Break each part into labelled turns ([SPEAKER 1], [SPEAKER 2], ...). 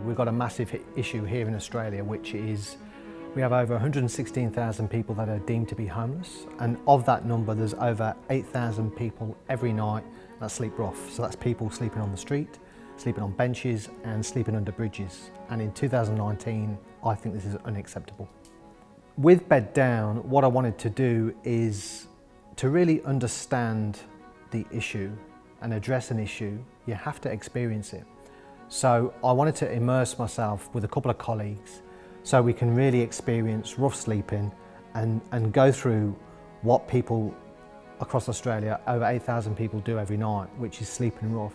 [SPEAKER 1] we've got a massive issue here in Australia, which is we have over 116,000 people that are deemed to be homeless, and of that number there's over 8,000 people every night that sleep rough. So that's people sleeping on the street, sleeping on benches and sleeping under bridges. And in 2019, I think this is unacceptable. With Beddown, what I wanted to do is to really understand the issue and address an issue. You have to experience it. So I wanted to immerse myself with a couple of colleagues so we can really experience rough sleeping and go through what people across Australia, over 8,000 people do every night, which is sleeping rough.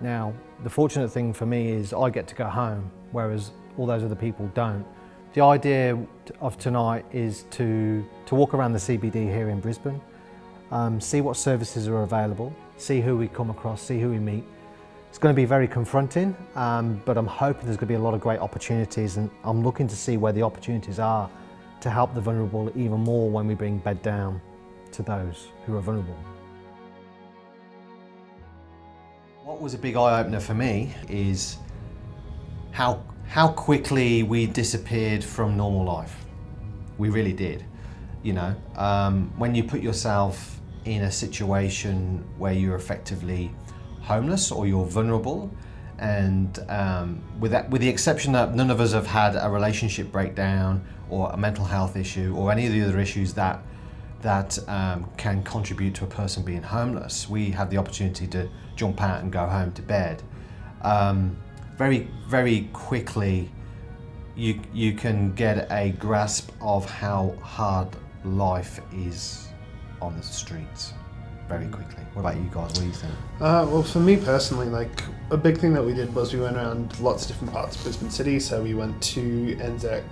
[SPEAKER 1] Now, the fortunate thing for me is I get to go home, whereas all those other people don't. The idea of tonight is to walk around the CBD here in Brisbane, see what services are available, see who we come across, see who we meet. It's going to be very confronting, but I'm hoping there's going to be a lot of great opportunities, and I'm looking to see where the opportunities are to help the vulnerable even more when we bring Beddown to those who are vulnerable. What was a big eye-opener for me is how quickly we disappeared from normal life. We really did. You know, when you put yourself in a situation where you're effectively homeless or you're vulnerable, and with the exception that none of us have had a relationship breakdown or a mental health issue or any of the other issues that can contribute to a person being homeless, we have the opportunity to jump out and go home to bed. Very, very quickly you can get a grasp of how hard life is on the streets very quickly. What about you guys? What do you think?
[SPEAKER 2] Well, for me personally, like a big thing that we did was we went around lots of different parts of Brisbane City. So we went to Anzac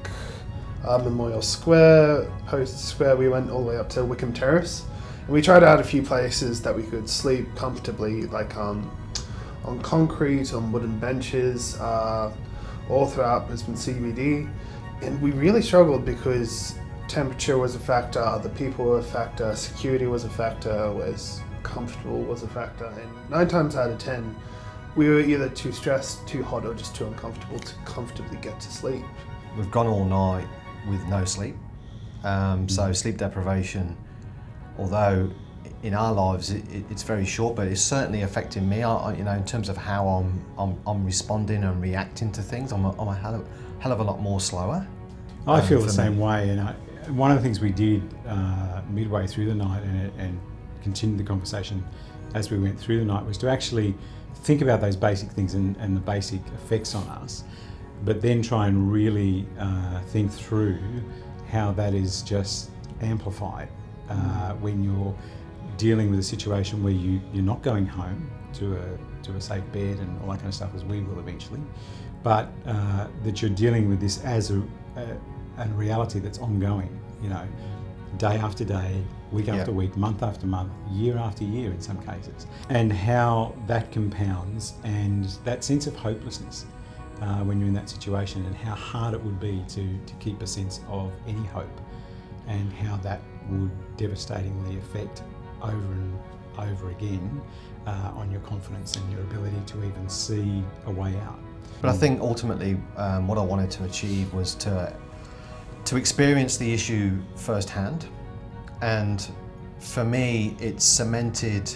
[SPEAKER 2] Memorial Square, Post Square. We went all the way up to Wickham Terrace, and we tried out a few places that we could sleep comfortably, like on concrete, on wooden benches, all throughout Brisbane CBD. And we really struggled because temperature was a factor, the people were a factor, security was a factor, was comfortable was a factor, and 9 times out of 10 we were either too stressed, too hot, or just too uncomfortable to comfortably get to sleep.
[SPEAKER 1] We've gone all night with no sleep, so sleep deprivation, although in our lives it's very short, but it's certainly affecting me. You know, in terms of how I'm responding and reacting to things, I'm a hell of a lot more slower.
[SPEAKER 3] I feel the same way, and one of the things we did midway through the night and continued the conversation as we went through the night was to actually think about those basic things and the basic effects on us, but then try and really think through how that is just amplified when you're dealing with a situation where you're not going home to a safe bed and all that kind of stuff, as we will eventually, but that you're dealing with this as a reality that's ongoing, you know, day after day, week after week, month after month, year after year in some cases, and how that compounds, and that sense of hopelessness when you're in that situation, and how hard it would be to keep a sense of any hope, and how that would devastatingly affect over and over again on your confidence and your ability to even see a way out.
[SPEAKER 1] But I think ultimately what I wanted to achieve was to experience the issue firsthand, and for me it cemented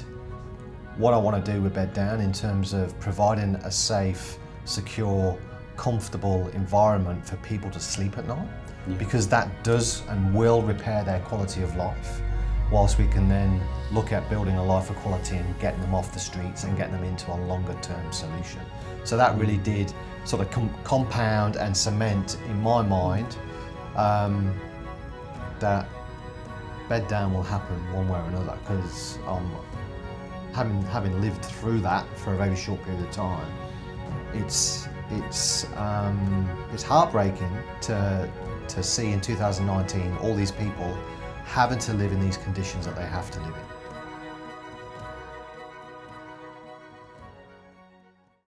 [SPEAKER 1] what I want to do with Beddown in terms of providing a safe, secure, comfortable environment for people to sleep at night, because that does and will repair their quality of life, whilst we can then look at building a life of quality and getting them off the streets and getting them into a longer term solution. So that really did sort of compound and cement in my mind that Beddown will happen one way or another, because having lived through that for a very short period of time, it's heartbreaking to see in 2019 all these people having to live in these conditions that they have to live in.